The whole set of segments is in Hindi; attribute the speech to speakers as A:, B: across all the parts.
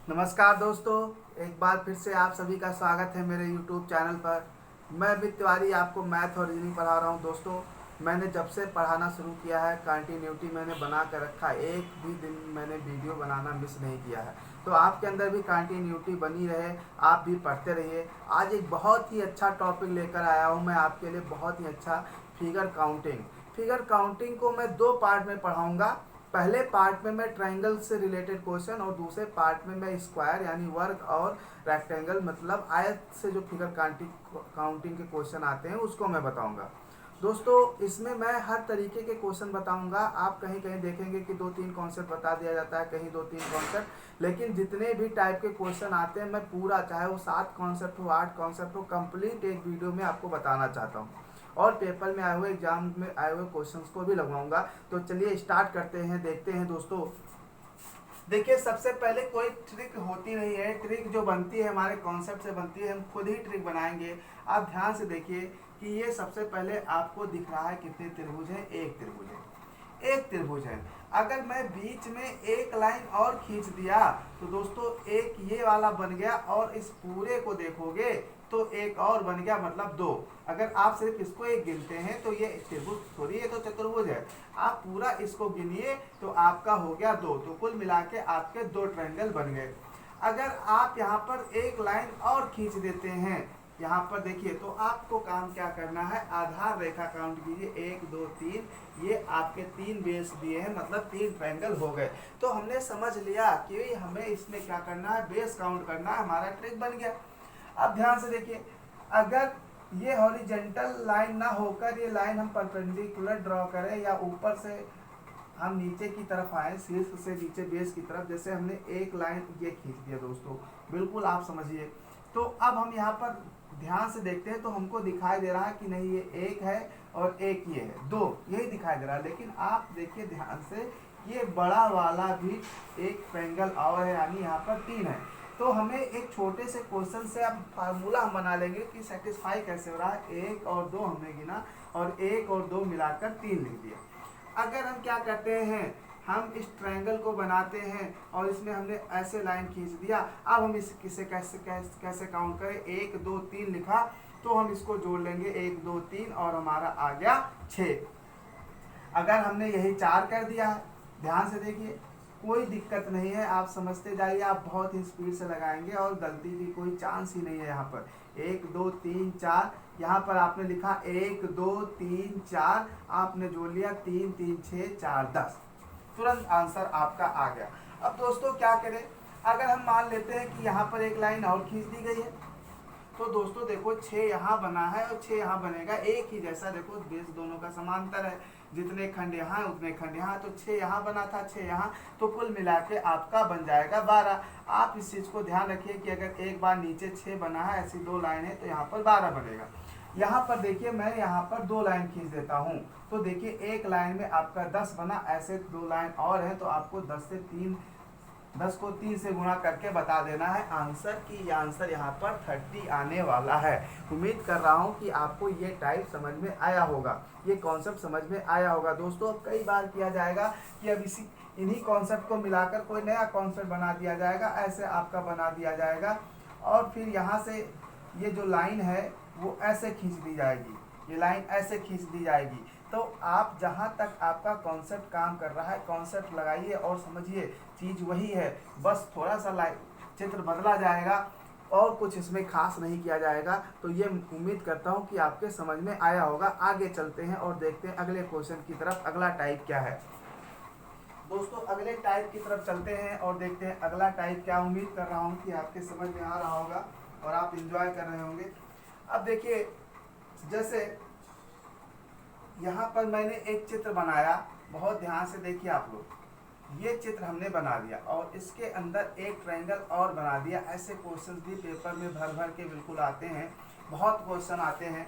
A: नमस्कार दोस्तों, एक बार फिर से आप सभी का स्वागत है मेरे YouTube चैनल पर। मैं अमित तिवारी आपको मैथ और रीजनिंग पढ़ा रहा हूं। दोस्तों, मैंने जब से पढ़ाना शुरू किया है कंटिन्यूटी मैंने बना कर रखा है। एक भी दिन मैंने वीडियो बनाना मिस नहीं किया है। तो आपके अंदर भी कंटिन्यूटी बनी रहे, आप भी पढ़ते रहिए। आज एक बहुत ही अच्छा टॉपिक लेकर आया हूँ मैं आपके लिए, बहुत ही अच्छा। Figure counting. फिगर काउंटिंग को मैं दो पार्ट में पढ़ाऊँगा। पहले पार्ट में मैं ट्रायंगल से रिलेटेड क्वेश्चन और दूसरे पार्ट में मैं स्क्वायर यानी वर्ग और रेक्टेंगल मतलब आयत से जो फिगर काउंटिंग के क्वेश्चन आते हैं उसको मैं बताऊंगा। दोस्तों, इसमें मैं हर तरीके के क्वेश्चन बताऊंगा। आप कहीं कहीं देखेंगे कि दो तीन कॉन्सेप्ट बता दिया जाता है, कहीं दो तीन कॉन्सेप्ट, लेकिन जितने भी टाइप के क्वेश्चन आते हैं मैं पूरा, चाहे वो 7 कॉन्सेप्ट हो 8 कॉन्सेप्ट हो, कंप्लीट एक वीडियो में आपको बताना चाहता हूँ। और पेपर में आए हुए, एग्जाम में आए हुए क्वेश्चंस को भी लगवाऊंगा। तो चलिए स्टार्ट करते हैं, देखते हैं दोस्तों। देखिए, सबसे पहले कोई ट्रिक होती नहीं है। ट्रिक जो बनती है हमारे कॉन्सेप्ट से बनती है, हम खुद ही ट्रिक बनाएंगे। आप ध्यान से देखिए कि ये सबसे पहले आपको दिख रहा है कितने त्रिभुज है। एक त्रिभुज है, एक त्रिभुज है। अगर मैं बीच में एक लाइन और खींच दिया तो दोस्तों एक ये वाला बन गया, और इस पूरे को देखोगे तो एक और बन गया, मतलब दो। अगर आप सिर्फ इसको एक गिनते हैं तो ये त्रिभुज थोड़ी, ये तो चतुर्भुज है। आप पूरा इसको गिनिए तो आपका हो गया दो। तो कुल मिला के आपके दो ट्रायंगल बन गए। अगर आप यहाँ पर एक लाइन और खींच देते हैं, यहाँ पर देखिए, तो आपको काम क्या करना है, आधार रेखा काउंट कीजिए, 1 2 3। ये आपके 3 बेस दिए हैं, मतलब 3 ट्रायंगल हो गए। तो हमने समझ लिया कि हमें इसमें क्या करना है, बेस काउंट करना है। हमारा ट्रिक बन गया। अब ध्यान से देखिए, अगर ये हॉरिजेंटल लाइन ना होकर ये लाइन हम परपेंडिकुलर ड्रॉ करें, या ऊपर से हम नीचे की तरफ आए, शीर्ष से नीचे बेस की तरफ, जैसे हमने एक लाइन ये खींच दिया दोस्तों, बिल्कुल आप समझिए। तो अब हम यहाँ पर ध्यान से देखते हैं तो हमको दिखाई दे रहा है कि नहीं, ये एक है और एक ये है, दो, यही दिखाई दे रहा है। लेकिन आप देखिए ध्यान से, ये बड़ा वाला भी एक ट्रायंगल और है, यानी यहाँ पर 3 है। तो हमें एक छोटे से क्वेश्चन से अब फार्मूला हम बना लेंगे कि सेटिस्फाई कैसे हो रहा है। 1 और 2 हमने गिना, और 1 और 2 मिलाकर 3 लिख दिया। अगर हम क्या करते हैं, हम इस ट्रायंगल को बनाते हैं और इसमें हमने ऐसे लाइन खींच दिया। अब हम इस किसे कैसे कैसे कैसे काउंट करें, 1 2 3 लिखा, तो हम इसको जोड़ लेंगे 1 2 3 और हमारा आ गया 6। अगर हमने यही 4 कर दिया है, ध्यान से देखिए, कोई दिक्कत नहीं है, आप समझते जाइए। आप बहुत ही स्पीड से लगाएंगे और गलती की कोई चांस ही नहीं है। यहाँ पर 1 2 3 4, यहाँ पर आपने लिखा 1 2 3 4, आपने जोड़ लिया 3 3 6 4 10, तुरंत आंसर आपका आ गया। अब दोस्तों क्या करें, अगर हम मान लेते हैं कि यहाँ पर एक लाइन और खींच दी गई है, तो दोस्तों देखो 6 यहाँ बना है और 6 यहाँ बनेगा, एक ही जैसा। देखो बेस दोनों का समांतर है, जितने खंड यहाँ उतने खंड यहाँ, तो 6 यहाँ बना था, 6 यहाँ, तो कुल मिला के आपका बन जाएगा 12। आप इस चीज़ को ध्यान रखिए कि अगर एक बार नीचे 6 बना है, ऐसी दो लाइन है, तो यहाँ पर 12 बनेगा। यहाँ पर देखिए, मैं यहाँ पर 2 लाइन खींच देता हूँ, तो देखिए एक लाइन में आपका 10 बना, ऐसे 2 लाइन और है, तो आपको 10 को 3 से गुणा करके बता देना है आंसर, कि आंसर यहाँ पर 30 आने वाला है। उम्मीद कर रहा हूँ कि आपको ये टाइप समझ में आया होगा, ये कॉन्सेप्ट समझ में आया होगा। दोस्तों, अब कई बार किया जाएगा कि अब इन्हीं कॉन्सेप्ट को मिलाकर कोई नया कॉन्सेप्ट बना दिया जाएगा, ऐसे आपका बना दिया जाएगा, और फिर यहाँ से ये जो लाइन है वो ऐसे खींच दी जाएगी, ये लाइन ऐसे खींच दी जाएगी। तो आप जहाँ तक आपका कॉन्सेप्ट काम कर रहा है, कॉन्सेप्ट लगाइए और समझिए, चीज़ वही है, बस थोड़ा सा चित्र बदला जाएगा और कुछ इसमें खास नहीं किया जाएगा। तो ये उम्मीद करता हूँ कि आपके समझ में आया होगा। आगे चलते हैं और देखते हैं अगले क्वेश्चन की तरफ, अगला टाइप क्या है। दोस्तों, अगले टाइप की तरफ चलते हैं और देखते हैं अगला टाइप क्या। उम्मीद कर रहा हूँ कि आपके समझ में आ रहा होगा और आप इंजॉय कर रहे होंगे। अब देखिए, जैसे यहाँ पर मैंने एक चित्र बनाया, बहुत ध्यान से देखिए आप लोग, ये चित्र हमने बना दिया और इसके अंदर एक ट्रायंगल और बना दिया। ऐसे क्वेश्चंस भी पेपर में भर भर के बिल्कुल आते हैं, बहुत क्वेश्चन आते हैं।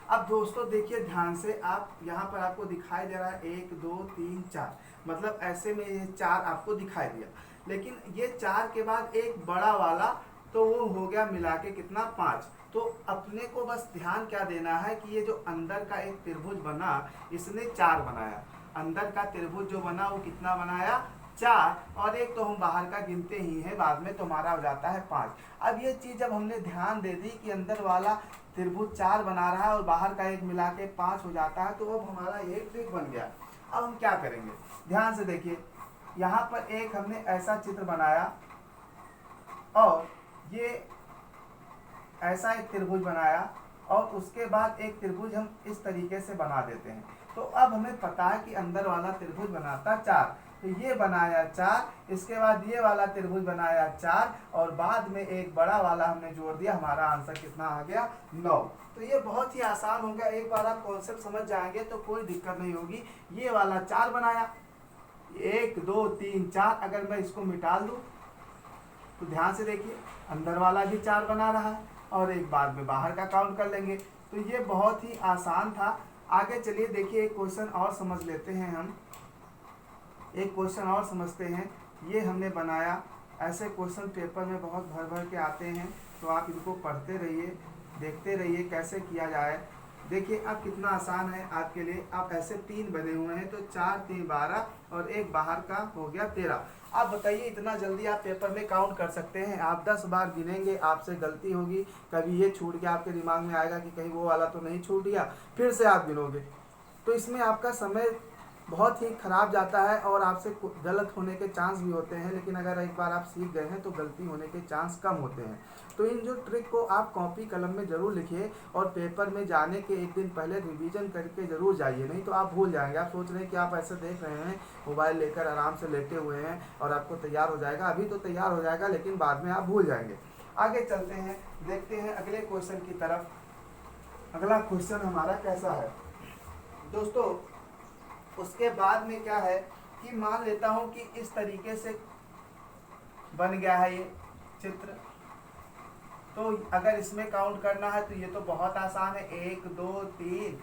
A: अब दोस्तों देखिए ध्यान से, आप यहाँ पर आपको दिखाई दे रहा है 1 2 3 4, मतलब ऐसे में ये 4 आपको दिखाई दिया। लेकिन ये 4 के बाद एक बड़ा वाला, तो वो हो गया मिला के कितना, 5। तो अपने को बस ध्यान क्या देना है कि ये जो अंदर का एक त्रिभुज बना, इसने 4 बनाया। अंदर का त्रिभुज जो बना वो कितना बनाया, 4 और एक तो हम बाहर का गिनते ही हैं बाद में, तो हमारा हो जाता है 5। अब ये चीज़ जब हमने ध्यान दे दी कि अंदर वाला त्रिभुज 4 बना रहा है और बाहर का एक मिला के 5 हो जाता है, तो अब हमारा ये ट्रिक बन गया। अब हम क्या करेंगे, ध्यान से देखिए, यहाँ पर एक हमने ऐसा चित्र बनाया और ये ऐसा एक त्रिभुज बनाया और उसके बाद एक त्रिभुज हम इस तरीके से बना देते हैं। तो अब हमें पता है कि अंदर वाला त्रिभुज बनाता 4, तो ये बनाया 4, इसके बाद ये वाला त्रिभुज बनाया 4 और बाद में एक बड़ा वाला हमने जोड़ दिया, हमारा आंसर कितना आ गया 9। तो ये बहुत ही आसान हो गया, एक बार आप कॉन्सेप्ट समझ जाएंगे तो कोई दिक्कत नहीं होगी। ये वाला 4 बनाया, 1 2 3 4, अगर मैं इसको मिटा दूँ तो ध्यान से देखिए अंदर वाला भी 4 बना रहा है और एक बाद में बाहर का काउंट कर लेंगे। तो ये बहुत ही आसान था। आगे चलिए देखिए एक क्वेश्चन और समझ लेते हैं हम, एक क्वेश्चन और समझते हैं। ये हमने बनाया, ऐसे क्वेश्चन पेपर में बहुत भर भर के आते हैं, तो आप इनको पढ़ते रहिए, देखते रहिए कैसे किया जाए। देखिए अब कितना आसान है आपके लिए। आप ऐसे 3 बने हुए हैं, तो 4 3 12 और एक बाहर का हो गया 13। आप बताइए इतना जल्दी आप पेपर में काउंट कर सकते हैं? आप 10 बार गिनेंगे, आपसे गलती होगी, कभी ये छूट गया, आपके दिमाग में आएगा कि कहीं वो वाला तो नहीं छूट गया, फिर से आप गिनोगे, तो इसमें आपका समय बहुत ही खराब जाता है और आपसे गलत होने के चांस भी होते हैं। लेकिन अगर एक बार आप सीख गए हैं तो गलती होने के चांस कम होते हैं। तो इन जो ट्रिक को आप कॉपी कलम में ज़रूर लिखिए और पेपर में जाने के एक दिन पहले रिवीजन करके ज़रूर जाइए, नहीं तो आप भूल जाएंगे। आप सोच रहे हैं कि आप ऐसे देख रहे हैं मोबाइल लेकर आराम से लेटे हुए हैं और आपको तैयार हो जाएगा, अभी तो तैयार हो जाएगा लेकिन बाद में आप भूल जाएंगे। आगे चलते हैं, देखते हैं अगले क्वेश्चन की तरफ। अगला क्वेश्चन हमारा कैसा है दोस्तों, उसके बाद में क्या है कि मान लेता हूं कि इस तरीके से बन गया है ये चित्र। तो अगर इसमें काउंट करना है तो ये तो बहुत आसान है, 1 2 3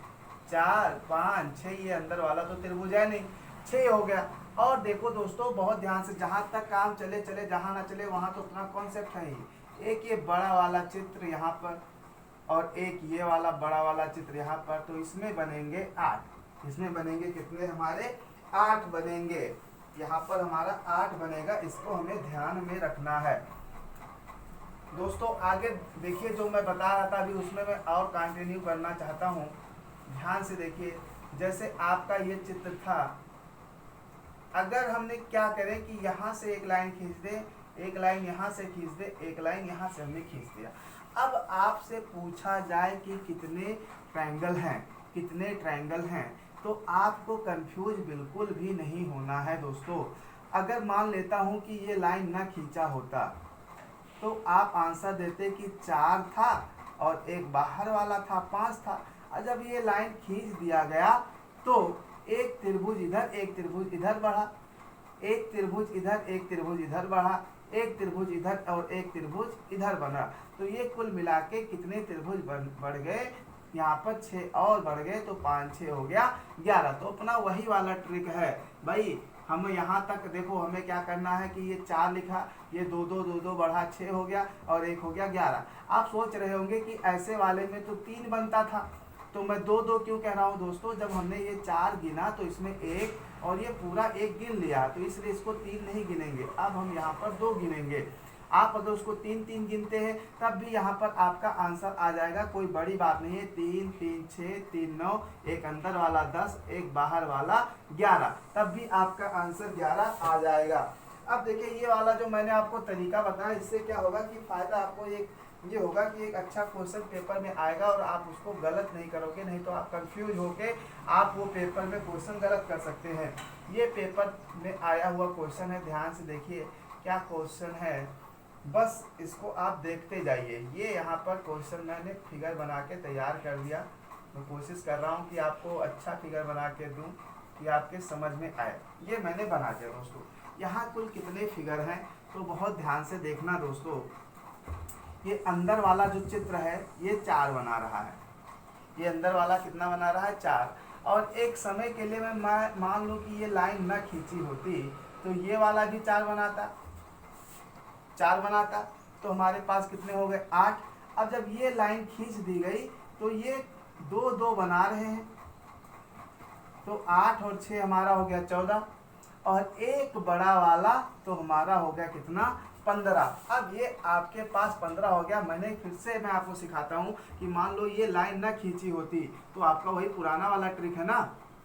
A: 4 5 6, ये अंदर वाला तो त्रिभुज है नहीं, 6 हो गया। और देखो दोस्तों बहुत ध्यान से, जहाँ तक काम चले चले, जहाँ ना चले वहाँ तो उतना कॉन्सेप्ट है ही। एक ये बड़ा वाला चित्र यहाँ पर और एक ये वाला बड़ा वाला चित्र यहाँ पर, तो इसमें बनेंगे 8। इसमें बनेंगे कितने, हमारे 8 बनेंगे। यहाँ पर हमारा 8 बनेगा, इसको हमें ध्यान में रखना है दोस्तों। आगे देखिए जो मैं बता रहा था अभी, उसमें मैं और कंटिन्यू करना चाहता हूँ। ध्यान से देखिए, जैसे आपका ये चित्र था, अगर हमने क्या करें कि यहाँ से एक लाइन खींच दे, एक लाइन यहाँ से खींच दे, एक लाइन यहाँ से हमने खींच दिया। अब आपसे पूछा जाए कि कितने ट्रायंगल हैं, कितने ट्रायंगल हैं, तो आपको कंफ्यूज बिल्कुल भी नहीं होना है दोस्तों। अगर मान लेता हूँ कि ये लाइन ना खींचा होता तो आप आंसर देते कि 4 था और एक बाहर वाला था 5 था। और जब ये लाइन खींच दिया गया तो एक त्रिभुज इधर, एक त्रिभुज इधर बढ़ा, एक त्रिभुज इधर, एक त्रिभुज इधर बढ़ा, एक त्रिभुज इधर और एक त्रिभुज इधर बना। तो ये कुल मिला के कितने त्रिभुज बढ़ गए, यहाँ पर 6 और बढ़ गए, तो 5 6 हो गया 11। तो अपना वही वाला ट्रिक है भाई। हम यहाँ तक देखो, हमें क्या करना है कि ये 4 लिखा, ये 2 2 2 2 बढ़ा 6 हो गया और एक हो गया 11। आप सोच रहे होंगे कि ऐसे वाले में तो 3 बनता था, तो मैं 2 2 क्यों कह रहा हूँ दोस्तों। जब हमने ये 4 गिना तो इसमें 1 और ये पूरा 1 गिन लिया, तो इसलिए इसको 3 नहीं गिनेंगे। अब हम यहाँ पर 2 गिनेंगे। आप अगर उसको 3 3 गिनते हैं तब भी यहाँ पर आपका आंसर आ जाएगा, कोई बड़ी बात नहीं है। 3 3 6 3 9, एक अंदर वाला 10, एक बाहर वाला 11, तब भी आपका आंसर 11 आ जाएगा। अब देखिए ये वाला जो मैंने आपको तरीका बताया, इससे क्या होगा कि फ़ायदा आपको ये होगा कि एक अच्छा क्वेश्चन पेपर में आएगा और आप उसको गलत नहीं करोगे, नहीं तो आप कंफ्यूज होके आप वो पेपर में क्वेश्चन गलत कर सकते हैं। ये पेपर में आया हुआ क्वेश्चन है, ध्यान से देखिए क्या क्वेश्चन है, बस इसको आप देखते जाइए। ये यहाँ पर क्वेश्चन मैंने फिगर बना के तैयार कर दिया। मैं कोशिश कर रहा हूँ कि आपको अच्छा फिगर बना के दूँ कि आपके समझ में आए। ये मैंने बना दिया दोस्तों। यहाँ कुल कितने फिगर हैं तो बहुत ध्यान से देखना दोस्तों। ये अंदर वाला जो चित्र है ये 4 बना रहा है, ये अंदर वाला कितना बना रहा है 4। और एक समय के लिए मैं मान लूँ कि ये लाइन ना खींची होती तो ये वाला भी 4 बनाता, तो हमारे पास कितने हो गए 8। अब जब ये लाइन खींच दी गई तो ये 2 2 बना रहे हैं, तो 8 और 6 हमारा हो गया 14। और एक बड़ा वाला, तो हमारा हो गया कितना 15। अब ये आपके पास 15 हो गया। फिर से मैं आपको सिखाता हूँ कि मान लो ये लाइन ना खींची होती तो आपका वही पुराना वाला ट्रिक है ना,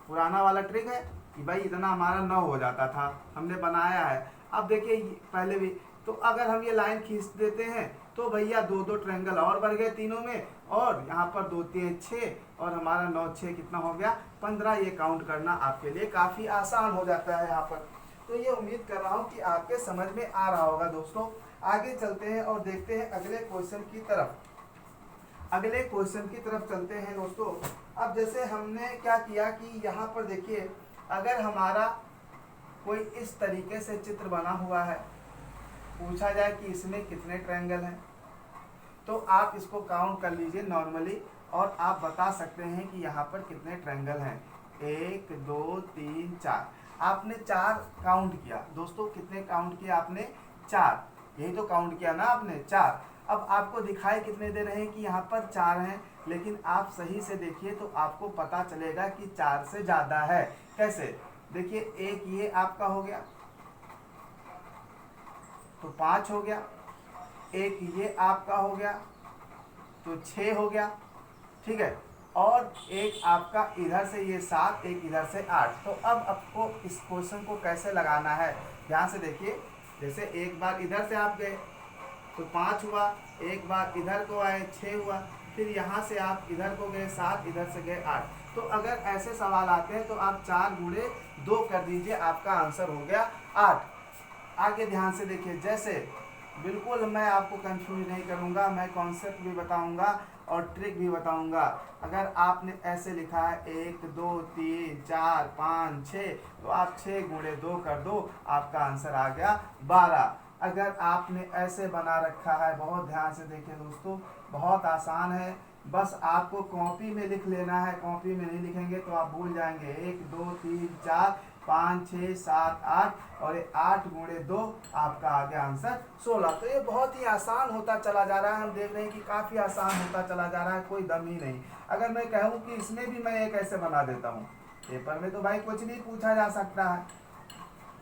A: पुराना वाला ट्रिक है कि भाई इतना हमारा 9 हो जाता था, हमने बनाया है। अब देखिए पहले भी, तो अगर हम ये लाइन खींच देते हैं तो भैया दो दो ट्रायंगल और बढ़ गए तीनों में, और यहाँ पर 2 3 6 और हमारा 9 6 कितना हो गया 15। ये काउंट करना आपके लिए काफ़ी आसान हो जाता है यहाँ पर। तो ये उम्मीद कर रहा हूँ कि आपके समझ में आ रहा होगा दोस्तों। आगे चलते हैं और देखते हैं अगले क्वेश्चन की तरफ। अगले क्वेश्चन की तरफ चलते हैं दोस्तों। अब जैसे हमने क्या किया कि यहाँ पर देखिए, अगर हमारा कोई इस तरीके से चित्र बना हुआ है, पूछा जाए कि इसमें कितने ट्रायंगल हैं, तो आप इसको काउंट कर लीजिए नॉर्मली और आप बता सकते हैं कि यहाँ पर कितने ट्रायंगल हैं। 1 2 3 4। आपने 4 काउंट किया दोस्तों। कितने काउंट किया आपने? 4। यही तो काउंट किया ना आपने, 4। अब आपको दिखाई कितने दे रहे हैं कि यहाँ पर 4 हैं, लेकिन आप सही से देखिए तो आपको पता चलेगा कि 4 से ज़्यादा है। कैसे? देखिए, एक ये आपका हो गया तो 5 हो गया, एक ये आपका हो गया तो 6 हो गया, ठीक है, और एक आपका इधर से ये 7, एक इधर से 8। तो अब आपको इस क्वेश्चन को कैसे लगाना है, ध्यान से देखिए। जैसे एक बार इधर से आप गए तो 5 हुआ, एक बार इधर को आए 6 हुआ, फिर यहाँ से आप इधर को गए 7, इधर से गए 8। तो अगर ऐसे सवाल आते हैं तो आप 4 गुणे 2 कर दीजिए, आपका आंसर हो गया 8। आगे ध्यान से देखिए, जैसे बिल्कुल मैं आपको कंफ्यूज नहीं करूँगा, मैं कॉन्सेप्ट भी बताऊँगा और ट्रिक भी बताऊँगा। अगर आपने ऐसे लिखा है 1 2 3 4 5 6, तो आप 6 गुणे 2 कर दो, आपका आंसर आ गया 12। अगर आपने ऐसे बना रखा है, बहुत ध्यान से देखिए दोस्तों, बहुत आसान है, बस आपको कॉपी में लिख लेना है। कॉपी में नहीं लिखेंगे तो आप भूल जाएंगे। 1 2 3 4 5 6 7 8 और ये 8 गुणे 2, आपका आ गया आंसर 16। तो ये बहुत ही आसान होता चला जा रहा है। हम देख रहे हैं कि काफ़ी आसान होता चला जा रहा है, कोई दम ही नहीं। अगर मैं कहूँ कि इसमें भी मैं एक ऐसे बना देता हूँ, पेपर में तो भाई कुछ भी पूछा जा सकता है।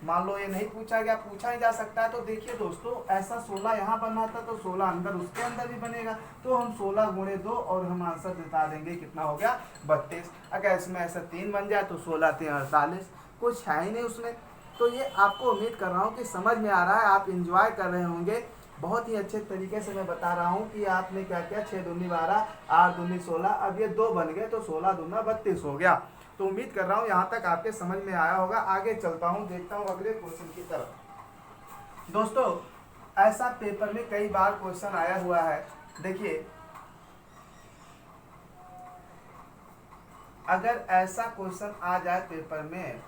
A: मान लो ये नहीं पूछा गया, पूछा ही जा सकता है। तो देखिए दोस्तों, ऐसा 16 यहाँ बना था तो 16 अंदर उसके अंदर भी बनेगा। तो हम 16 गुणे 2 और हम आंसर बता देंगे कितना हो गया 32। अगर इसमें ऐसा 3 बन जाए तो 16 3 48, कुछ है ही नहीं उसमें। तो ये आपको उम्मीद कर रहा हूँ कि समझ में आ रहा है, आप इंजॉय कर रहे होंगे। बहुत ही अच्छे तरीके से मैं बता रहा हूँ कि आपने क्या किया। 6 दूनी 12, 8 दूनी 16, अब ये 2 बन गए तो 16 दूना 32 हो गया। तो उम्मीद कर रहा हूँ यहाँ तक आपके समझ में आया होगा। आगे चलता हूँ, देखता हूँ अगले क्वेश्चन की तरफ। दोस्तों, ऐसा पेपर में कई बार क्वेश्चन आया हुआ है। देखिए, अगर ऐसा क्वेश्चन आ जाए पेपर में,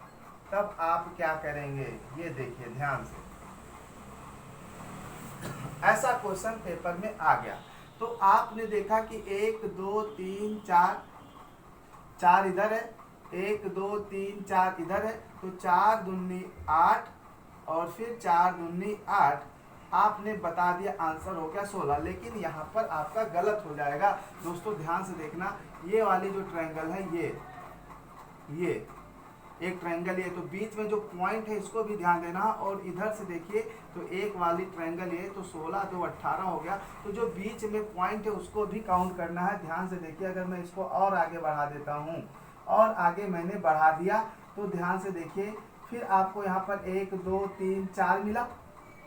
A: तब आप क्या करेंगे, ये देखिए ध्यान से। ऐसा क्वेश्चन पेपर में आ गया तो आपने देखा कि 1 2 3 4, 4 इधर है, 1 2 3 4 इधर है, तो 4 दूनी 8 और फिर 4 दूनी 8, आपने बता दिया आंसर हो गया 16। लेकिन यहाँ पर आपका गलत हो जाएगा दोस्तों, ध्यान से देखना। ये वाली जो ट्रायंगल है, ये एक ट्रायंगल, ये तो बीच में जो पॉइंट है इसको भी ध्यान देना। और इधर से देखिए तो एक वाली ट्रायंगल ये, तो 16 2 18 हो गया। तो जो बीच में पॉइंट है उसको भी काउंट करना है। ध्यान से देखिए, अगर मैं इसको और आगे बढ़ा देता हूँ, और आगे मैंने बढ़ा दिया, तो ध्यान से देखिए, फिर आपको यहाँ पर 1 2 3 4 मिला,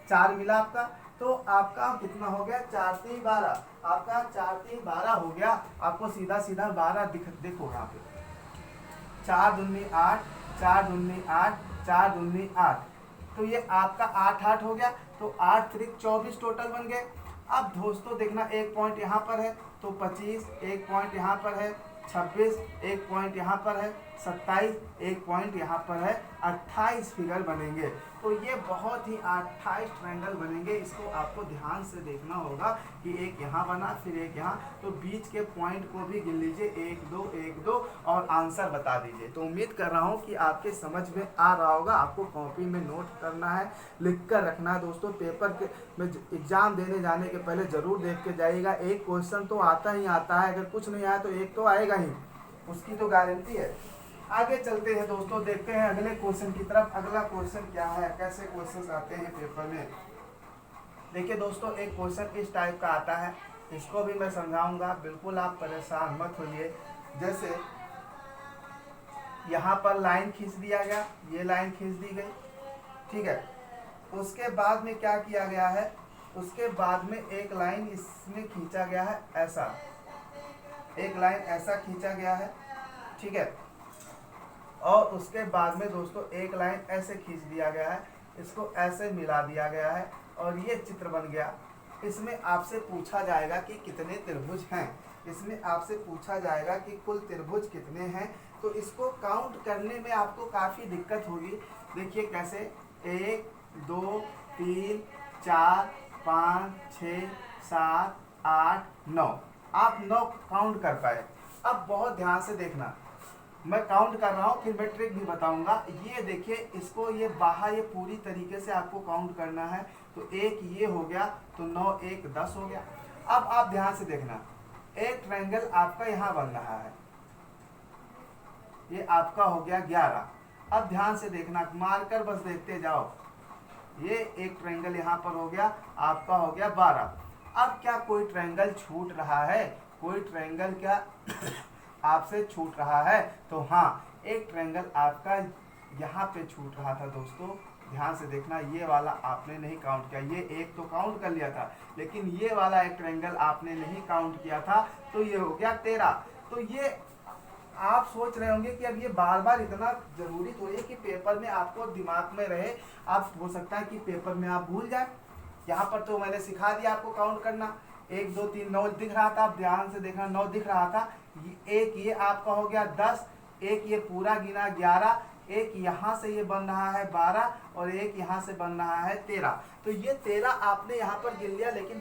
A: 4 मिला आपका। तो आपका कितना हो गया 4 3 12, आपका 4 3 12 हो गया। आपको सीधा सीधा 12 देखो यहाँ पे, 4 दूनी 8, 4 दूनी 8, 4 दूनी 8, तो ये आपका 8 8 हो गया। तो 8 3 24 टोटल बन गए। अब दोस्तों देखना, एक पॉइंट यहाँ पर है तो 25, एक पॉइंट यहाँ पर है 26, एक पॉइंट यहाँ पर है 27, एक पॉइंट यहाँ पर है 28 फिगर बनेंगे। तो ये बहुत ही 28 ट्रायंगल बनेंगे। इसको आपको ध्यान से देखना होगा कि एक यहाँ बना, फिर एक यहाँ, तो बीच के पॉइंट को भी गिन लीजिए, 1 2 1 2, और आंसर बता दीजिए। तो उम्मीद कर रहा हूँ कि आपके समझ में आ रहा होगा। आपको कॉपी में नोट करना है, लिख कर रखना है दोस्तों। पेपर के में एग्जाम देने जाने के पहले ज़रूर देख के जाइएगा। एक क्वेश्चन तो आता ही आता है, अगर कुछ नहीं आया तो एक तो आएगा ही, उसकी तो गारंटी है। आगे चलते हैं दोस्तों, देखते हैं अगले क्वेश्चन की तरफ। अगला क्वेश्चन क्या है, कैसे क्वेश्चन आते हैं पेपर में। देखिए दोस्तों, एक क्वेश्चन इस टाइप का आता है, इसको भी मैं समझाऊंगा, बिल्कुल आप परेशान मत होइए। जैसे यहाँ पर लाइन खींच दिया गया, ये लाइन खींच दी गई, ठीक है। उसके बाद में क्या किया गया है, उसके बाद में एक लाइन इसमें खींचा गया है ऐसा, एक लाइन ऐसा खींचा गया है, ठीक है। और उसके बाद में दोस्तों एक लाइन ऐसे खींच दिया गया है, इसको ऐसे मिला दिया गया है और ये चित्र बन गया। इसमें आपसे पूछा जाएगा कि कितने त्रिभुज हैं, इसमें आपसे पूछा जाएगा कि कुल त्रिभुज कितने हैं। तो इसको काउंट करने में आपको काफ़ी दिक्कत होगी। देखिए कैसे, 1 2 3 4 5 6 7 8 9, आप 9 काउंट कर पाए। अब बहुत ध्यान से देखना, मैं काउंट कर रहा हूँ, फिर मैं ट्रिक भी बताऊंगा। ये देखिए, इसको ये बाहर ये पूरी तरीके से आपको काउंट करना है। तो एक ये हो गया, तो 9 1 10 हो गया। अब आप ध्यान से देखना, एक ट्रायंगल आपका यहाँ बन रहा है, ये आपका हो गया 11। अब ध्यान से देखना, मारकर बस देखते जाओ, ये एक ट्रायंगल यहाँ पर हो गया, आपका हो गया 12। अब क्या कोई ट्रायंगल छूट रहा है, कोई ट्रायंगल क्या आपसे छूट रहा है? तो हाँ, एक ट्रायंगल आपका यहाँ पे छूट रहा था दोस्तों। ध्यान से देखना, ये वाला आपने नहीं काउंट किया, ये एक तो काउंट कर लिया था, लेकिन ये वाला एक ट्रायंगल आपने नहीं काउंट किया था, तो ये हो गया 13। तो ये आप सोच रहे होंगे कि अब ये बार बार इतना जरूरी थोड़ी है कि पेपर में आपको दिमाग में रहे। आप हो सकता है कि पेपर में आप भूल जाए। यहाँ पर तो मैंने सिखा दिया आपको काउंट करना, 1 2 3 9 दिख रहा था, आप ध्यान से देखना 9 दिख रहा था। एक ये आपका हो गया 10, एक ये पूरा गिना 11, एक यहाँ से ये बन रहा है 12 और एक यहाँ से बन रहा है 13। तो ये 13 आपने यहाँ पर गिन लिया, लेकिन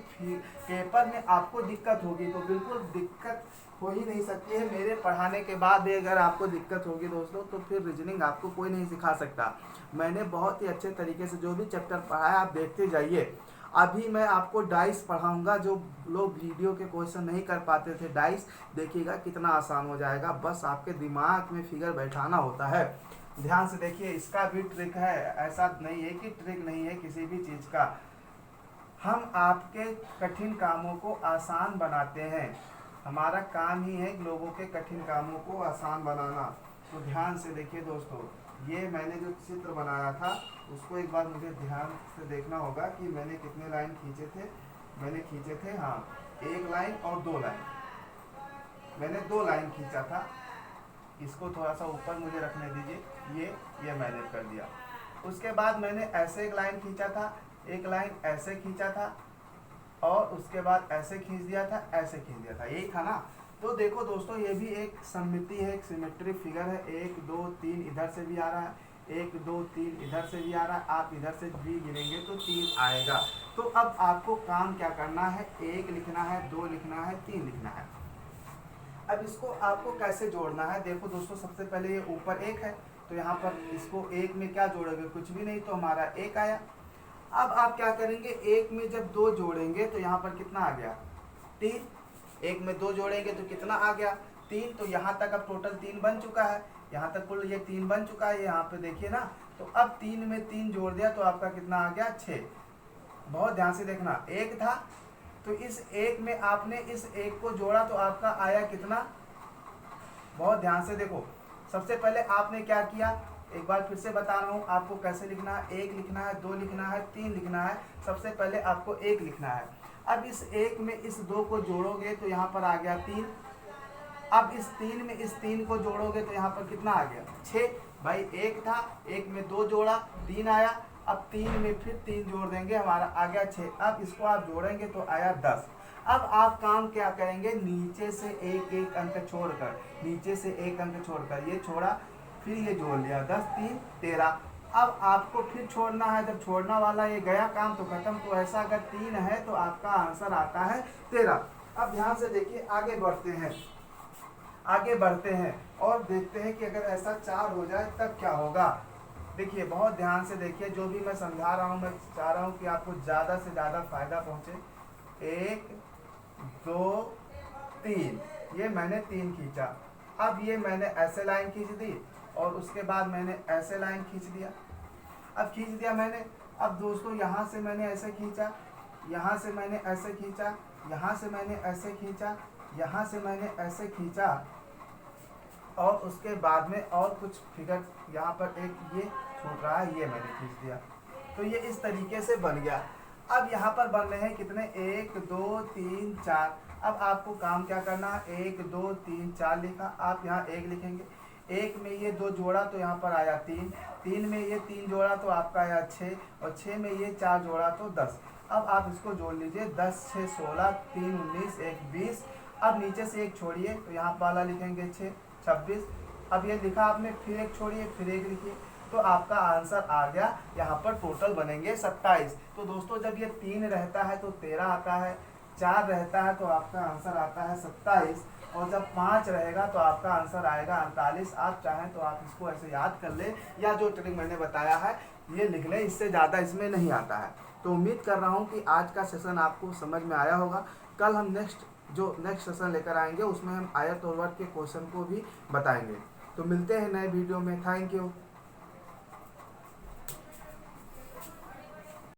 A: पेपर में आपको दिक्कत होगी। तो बिल्कुल दिक्कत हो ही नहीं सकती है। मेरे पढ़ाने के बाद भी अगर आपको दिक्कत होगी दोस्तों, तो फिर रीजनिंग आपको कोई नहीं सिखा सकता। मैंने बहुत ही अच्छे तरीके से जो भी चैप्टर पढ़ाया आप देखते जाइए। अभी मैं आपको डाइस पढ़ाऊंगा, जो लोग वीडियो के क्वेश्चन नहीं कर पाते थे, डाइस देखिएगा कितना आसान हो जाएगा। बस आपके दिमाग में फिगर बैठाना होता है। ध्यान से देखिए, इसका भी ट्रिक है, ऐसा नहीं है कि ट्रिक नहीं है किसी भी चीज़ का। हम आपके कठिन कामों को आसान बनाते हैं, हमारा काम ही है लोगों के कठिन कामों को आसान बनाना। तो ध्यान से देखिए दोस्तों, ये मैंने जो चित्र बनाया था उसको एक बार मुझे ध्यान से देखना होगा कि मैंने कितने लाइन खींचे थे। मैंने खींचे थे, हाँ, 1 लाइन और 2 लाइन, मैंने 2 लाइन खींचा था। इसको थोड़ा सा ऊपर मुझे रखने दीजिए, ये मैंने कर दिया। उसके बाद मैंने ऐसे एक लाइन खींचा था, एक लाइन ऐसे खींचा था, और उसके बाद ऐसे खींच दिया था, ऐसे खींच दिया था, यही था ना। तो देखो दोस्तों, ये भी एक सममिति है, एक सिमेट्रिक फिगर है। 1 2 3 इधर से भी आ रहा है, 1 2 3 इधर से भी आ रहा है, आप इधर से भी गिनेंगे तो 3 आएगा। तो अब आपको काम क्या करना है, 1 लिखना है, 2 लिखना है, 3 लिखना है। अब इसको आपको कैसे जोड़ना है, देखो दोस्तों, सबसे पहले ये ऊपर 1 है, तो यहाँ पर इसको 1 में क्या जोड़ोगे, कुछ भी नहीं, तो हमारा 1 आया। अब आप क्या करेंगे, 1 में जब 2 जोड़ेंगे तो यहाँ पर कितना आ गया, 3। 1 में 2 जोड़ेंगे तो कितना आ गया, 3। तो यहाँ तक अब टोटल 3 बन चुका है, यहाँ तक कुल ये 3 बन चुका है, यहाँ पे देखिए ना। तो अब 3 में 3 जोड़ दिया तो आपका कितना आ गया, 6। बहुत ध्यान से देखना, 1 था, तो इस 1 में आपने इस 1 को जोड़ा तो आपका आया कितना। बहुत ध्यान से देखो, सबसे पहले आपने क्या किया, एक बार फिर से बता रहा हूँ आपको कैसे लिखना है। 1 लिखना है, 2 लिखना है, 3 लिखना है। सबसे पहले आपको 1 लिखना है। अब इस 1 में इस 2 को जोड़ोगे तो यहाँ पर आ गया 3। अब इस 3 में इस 3 को जोड़ोगे तो यहाँ पर कितना आ गया, 6। भाई 1 था, 1 में 2 जोड़ा, 3 आया। अब 3 में फिर 3 जोड़ देंगे, हमारा आ गया 6। अब इसको आप जोड़ेंगे तो आया 10। अब आप काम क्या करेंगे, नीचे से एक एक अंक छोड़कर, नीचे से एक अंक छोड़कर, ये छोड़ा, फिर ये जोड़ लिया, 10 3 13। अब आपको फिर छोड़ना है, जब छोड़ना वाला ये गया काम तो खत्म। तो ऐसा अगर 3 है तो आपका आंसर आता है 13। अब ध्यान से देखिए, आगे बढ़ते हैं, आगे बढ़ते हैं और देखते हैं कि अगर ऐसा 4 हो जाए तब क्या होगा। देखिए बहुत ध्यान से देखिए, जो भी मैं समझा रहा हूँ, मैं चाह रहा हूँ कि आपको ज़्यादा से ज़्यादा फायदा पहुँचे। 1 2 3, ये मैंने 3 खींचा, अब ये मैंने ऐसे लाइन खींच दी और उसके बाद मैंने ऐसे लाइन खींच दिया। अब खींच दिया मैंने। अब दोस्तों यहाँ से मैंने ऐसे खींचा, यहाँ से मैंने ऐसे खींचा, यहाँ से मैंने ऐसे खींचा, यहाँ से मैंने ऐसे खींचा और उसके बाद में और कुछ फिगर यहाँ पर एक ये छूट रहा है, ये मैंने खींच दिया। तो ये इस तरीके से बन गया। अब यहाँ पर बन रहे हैं कितने, 1 2 3 4। अब आपको काम क्या करना है, 1 2 3 4 लिखा, आप यहाँ 1 लिखेंगे। 1 में ये 2 जोड़ा तो यहाँ पर आया 3, 3 में ये 3 जोड़ा तो आपका आया 6, और 6 में ये 4 जोड़ा तो 10। अब आप इसको जोड़ लीजिए, 10 6 16, 3 19, 1 20। अब नीचे से एक छोड़िए तो यहाँ वाला लिखेंगे 6 26। अब ये लिखा आपने, फिर एक छोड़िए, फिर एक लिखिए, तो आपका आंसर आ गया। यहाँ पर टोटल बनेंगे 27। तो दोस्तों जब ये 3 रहता है तो 13 आता है, 4 रहता है तो आपका आंसर आता है 27, और जब 5 रहेगा तो आपका आंसर आएगा 48। आप चाहें तो आप इसको ऐसे याद कर ले, या जो ट्रिक मैंने बताया है ये लिख लें, इससे ज़्यादा इसमें नहीं आता है। तो उम्मीद कर रहा हूँ कि आज का सेशन आपको समझ में आया होगा। कल हम नेक्स्ट सेशन लेकर आएंगे, उसमें हम आयत और वर्ग के क्वेश्चन को भी बताएंगे। तो मिलते हैं नए वीडियो में। Thank you.